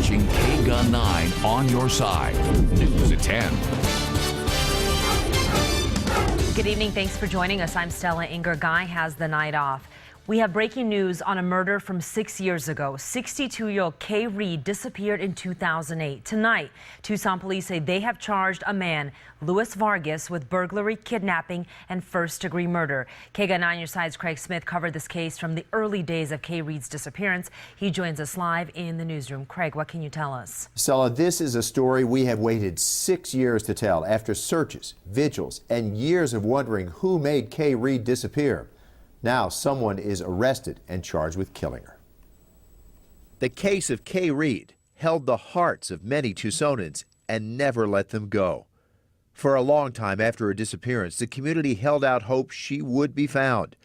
watching KGUN-9 on your side. News at 10. Good evening. Thanks for joining us. I'm Stella Inger. Guy has the night off. We have breaking news on a murder from 6 years ago. 62-year-old Kay Reed disappeared in 2008. Tonight, Tucson police say they have charged a man, Luis Vargas, with burglary, kidnapping, and first-degree murder. KGUN-9 Your Side's Craig Smith covered this case from the early days of Kay Reed's disappearance. He joins us live in the newsroom. Craig, what can you tell us? Stella, this is a story we have waited 6 years to tell after searches, vigils, and years of wondering who made Kay Reed disappear. Now someone is arrested and charged with killing her. The case of Kay Reed held the hearts of many Tucsonans and never let them go. For a long time after her disappearance, the community held out hope she would be found.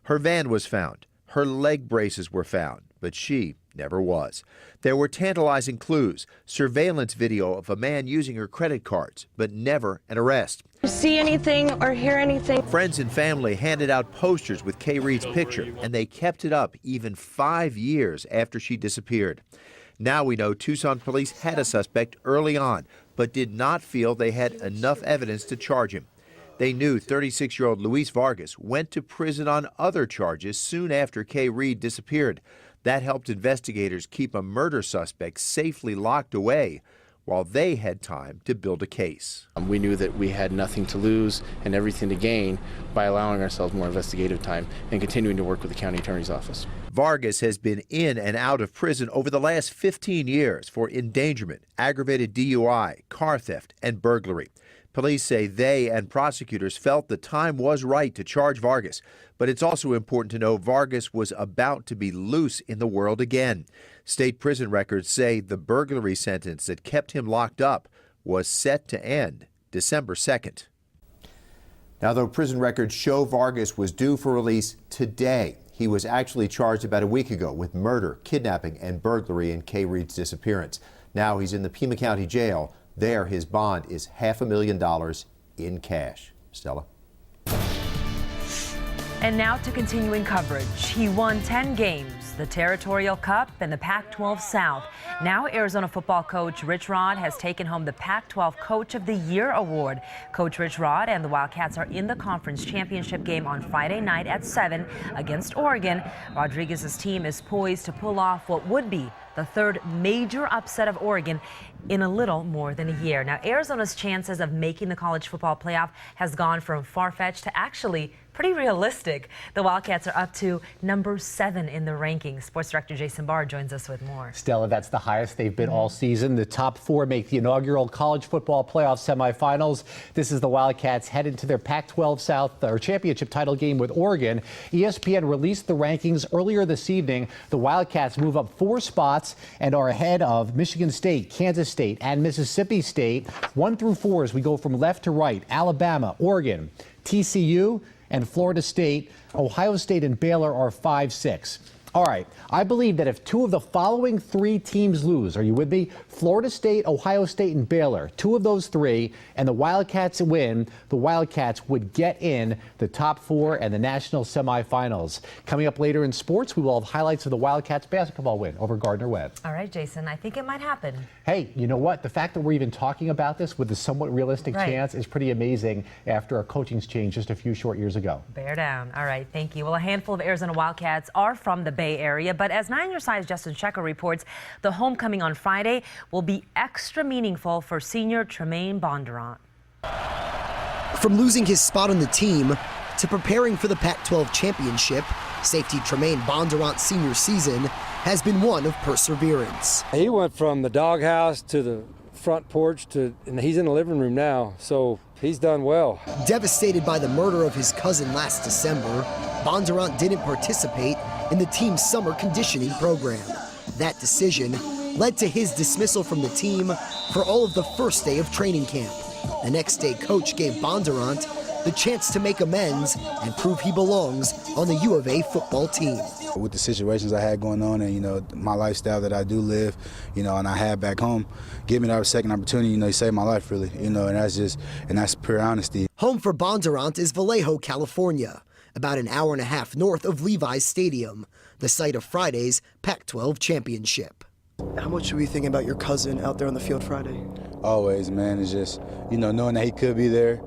Her van was found, her leg braces were found, but she never was. There were tantalizing clues, surveillance video of a man using her credit cards, but never an arrest. See anything or hear anything? Friends and family handed out posters with Kay Reed's picture, and they kept it up even 5 years after she disappeared. Now we know Tucson police had a suspect early on, but did not feel they had enough evidence to charge him. They knew 36-year-old Luis Vargas went to prison on other charges soon after Kay Reed disappeared. That helped investigators keep a murder suspect safely locked away while they had time to build a case. We knew that we had nothing to lose and everything to gain by allowing ourselves more investigative time and continuing to work with the county attorney's office. Vargas has been in and out of prison over the last 15 years for endangerment, aggravated DUI, car theft, and burglary. Police say they and prosecutors felt the time was right to charge Vargas, but it's also important to know Vargas was about to be loose in the world again. State prison records say the burglary sentence that kept him locked up was set to end December 2nd. Now, though prison records show Vargas was due for release today, he was actually charged about a week ago with murder, kidnapping, and burglary in Kay Reed's disappearance. Now he's in the Pima County Jail. There, his bond is $500,000 in cash. Stella. And now to continuing coverage. He won 10 games, the Territorial Cup and the Pac-12 South. Now Arizona football coach Rich Rod has taken home the Pac-12 Coach of the Year award. Coach Rich Rod and the Wildcats are in the conference championship game on Friday night at 7 against Oregon. Rodriguez's team is poised to pull off what would be the third major upset of Oregon in a little more than a year. Now, Arizona's chances of making the college football playoff has gone from far-fetched to actually pretty realistic. The Wildcats are up to number 7 in the rankings. Sports director Jason Barr joins us with more. Stella, that's the highest they've been all season. The top 4 make the inaugural college football playoff semifinals. This is the Wildcats headed to their Pac-12 South or championship title game with Oregon. ESPN released the rankings earlier this evening. The Wildcats move up 4 spots and are ahead of Michigan State, Kansas State, and Mississippi State. 1 through 4 as we go from left to right. Alabama, Oregon, TCU, and Florida State. Ohio State and Baylor are 5, 6. All right, I believe that if 2 of the following 3 teams lose, are you with me? Florida State, Ohio State, and Baylor, 2 of those 3, and the Wildcats win, the Wildcats would get in the top 4 and the national semifinals. Coming up later in sports, we will have highlights of the Wildcats basketball win over Gardner-Webb. All right, Jason, I think it might happen. Hey, you know what? The fact that we're even talking about this with a somewhat realistic chance is pretty amazing after our coaching's change just a few short years ago. Bear down. All right, thank you. Well, a handful of Arizona Wildcats are from the Bay Area, but as 9 Your Side's Justin Checker reports, the homecoming on Friday will be extra meaningful for senior Tremaine Bondurant. From losing his spot on the team to preparing for the Pac-12 championship, safety Tremaine Bondurant's senior season has been one of perseverance. He went from the doghouse to the front porch and he's in the living room now, so he's done well. Devastated by the murder of his cousin last December, Bondurant didn't participate in the team's summer conditioning program. That decision led to his dismissal from the team for all of the first day of training camp. The next day, coach gave Bondurant the chance to make amends and prove he belongs on the U of A football team. With the situations I had going on and, my lifestyle that I do live, and I had back home, give me that second opportunity, he saved my life really, and that's pure honesty. Home for Bondurant is Vallejo, California, about an hour and a half north of Levi's Stadium, the site of Friday's Pac-12 championship. How much should we think about your cousin out there on the field Friday? Always, man. It's just, knowing that he could be there,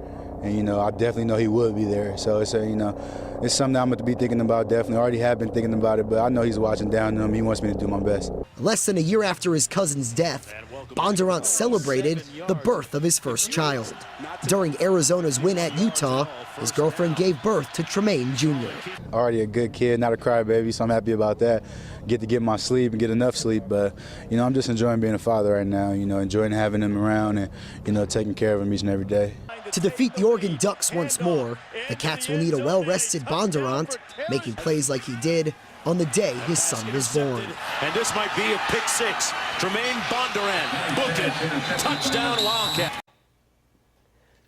and, I definitely know he would be there. So it's, it's something I'm going to be thinking about, definitely. I already have been thinking about it, but I know he's watching down on him. He wants me to do my best. Less than a year after his cousin's death, Bondurant celebrated the birth of his first child. During Arizona's win at Utah, his girlfriend gave birth to Tremaine Jr. Already a good kid, not a crybaby, so I'm happy about that. Get to get my sleep and get enough sleep, but, I'm just enjoying being a father right now, enjoying having him around and, taking care of him each and every day. To defeat the Oregon Ducks once more, the Cats will need a well-rested Bondurant, making plays like he did on the day his son was born. And this might be a pick six. Tremaine Bondurant, book it, touchdown Wildcat.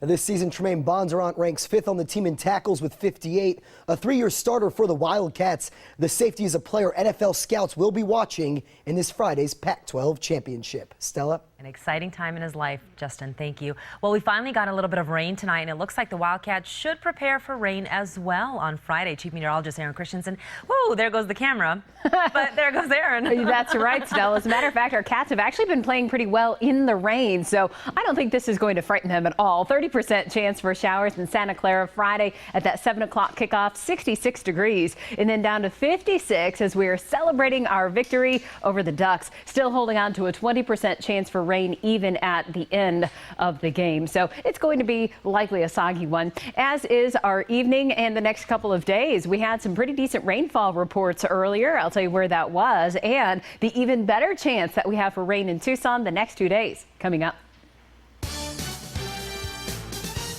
This season, Tremaine Bondurant ranks 5th on the team in tackles with 58, a 3-year starter for the Wildcats. The safety is a player NFL scouts will be watching in this Friday's Pac-12 championship. Stella? An exciting time in his life, Justin. Thank you. Well, we finally got a little bit of rain tonight, and it looks like the Wildcats should prepare for rain as well on Friday. Chief Meteorologist Aaron Christensen. Whoa, there goes the camera. But there goes Aaron. That's right, Stella. As a matter of fact, our Cats have actually been playing pretty well in the rain, so I don't think this is going to frighten them at all. 30% chance for showers in Santa Clara Friday at that 7 o'clock kickoff, 66 degrees, and then down to 56 as we are celebrating our victory over the Ducks. Still holding on to a 20% chance for rain even at the end of the game. So it's going to be likely a soggy one, as is our evening and the next couple of days. We had some pretty decent rainfall reports earlier. I'll tell you where that was, and the even better chance that we have for rain in Tucson the next 2 days coming up.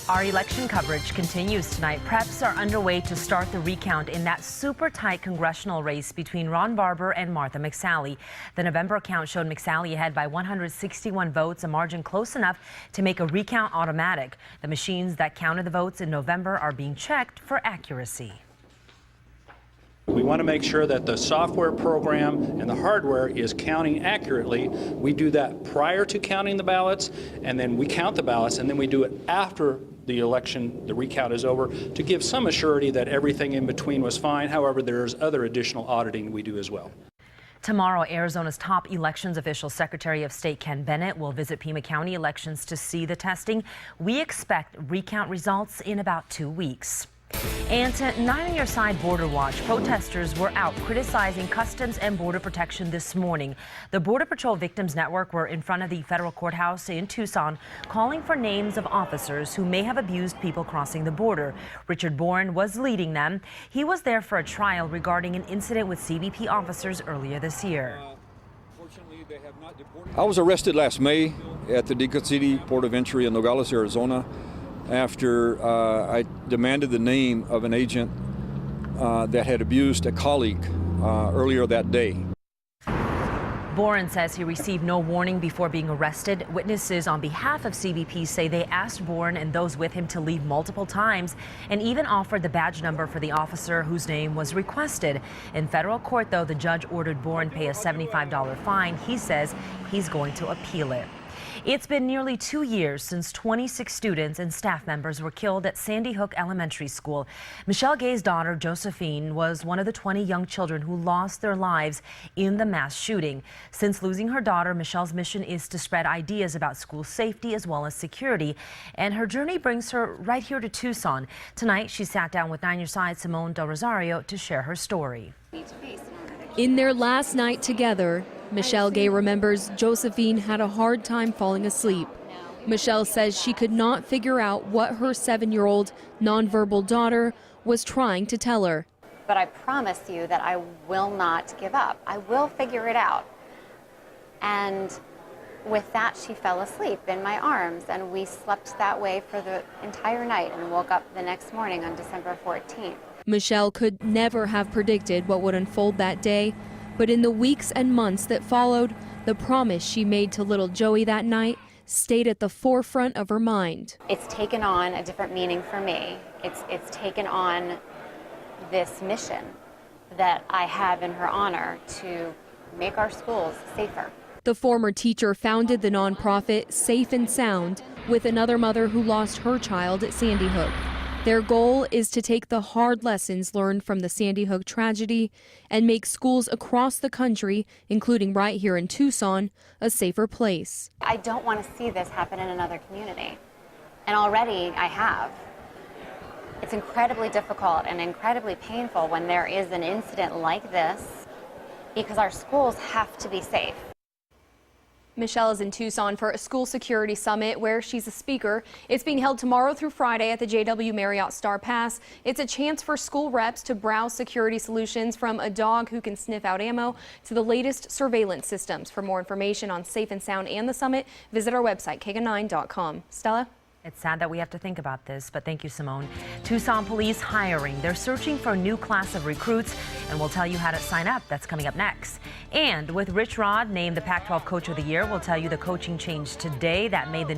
Our election coverage continues tonight. Preps are underway to start the recount in that super tight congressional race between Ron Barber and Martha McSally. The November count showed McSally ahead by 161 votes, a margin close enough to make a recount automatic. The machines that counted the votes in November are being checked for accuracy. We want to make sure that the software program and the hardware is counting accurately. We do that prior to counting the ballots, and then we count the ballots, and then we do it after the election, the recount is over, to give some assurity that everything in between was fine. However, there's other additional auditing we do as well. Tomorrow, Arizona's top elections official, Secretary of State Ken Bennett, will visit Pima County elections to see the testing. We expect recount results in about 2 weeks. And to 9 on Your Side Border Watch, protesters were out criticizing Customs and Border Protection this morning. The Border Patrol Victims Network were in front of the federal courthouse in Tucson, calling for names of officers who may have abused people crossing the border. Richard Bourne was leading them. He was there for a trial regarding an incident with CBP officers earlier this year. I was arrested last May at the Deacon City Port of Entry in Nogales, Arizona, after I demanded the name of an agent that had abused a colleague earlier that day. Boren says he received no warning before being arrested. Witnesses on behalf of CBP say they asked Boren and those with him to leave multiple times and even offered the badge number for the officer whose name was requested. In federal court, though, the judge ordered Boren pay a $75 fine. He says he's going to appeal it. It's been nearly 2 years since 26 students and staff members were killed at Sandy Hook Elementary School. Michelle Gay's daughter, Josephine, was one of the 20 young children who lost their lives in the mass shooting. Since losing her daughter, Michelle's mission is to spread ideas about school safety as well as security, and her journey brings her right here to Tucson. Tonight, she sat down with 9 Your Side Simone Del Rosario to share her story. In their last night together, Michelle Gay remembers Josephine had a hard time falling asleep. Michelle says she could not figure out what her 7-year-old nonverbal daughter was trying to tell her. But I promise you that I will not give up. I will figure it out. And with that, she fell asleep in my arms, and we slept that way for the entire night and woke up the next morning on December 14th. Michelle could never have predicted what would unfold that day, but in the weeks and months that followed, the promise she made to little Joey that night stayed at the forefront of her mind. It's taken on a different meaning for me. It's taken on this mission that I have in her honor to make our schools safer. The former teacher founded the nonprofit Safe and Sound with another mother who lost her child at Sandy Hook. Their goal is to take the hard lessons learned from the Sandy Hook tragedy and make schools across the country, including right here in Tucson, a safer place. I don't want to see this happen in another community. And already I have. It's incredibly difficult and incredibly painful when there is an incident like this because our schools have to be safe. Michelle is in Tucson for a school security summit where she's a speaker. It's being held tomorrow through Friday at the JW Marriott Star Pass. It's a chance for school reps to browse security solutions from a dog who can sniff out ammo to the latest surveillance systems. For more information on Safe and Sound and the summit, visit our website, KGUN-9.com. Stella? It's sad that we have to think about this, but thank you, Simone. Tucson police hiring. They're searching for a new class of recruits, and we'll tell you how to sign up. That's coming up next. And with Rich Rod named the Pac-12 Coach of the Year, we'll tell you the coaching change today that made the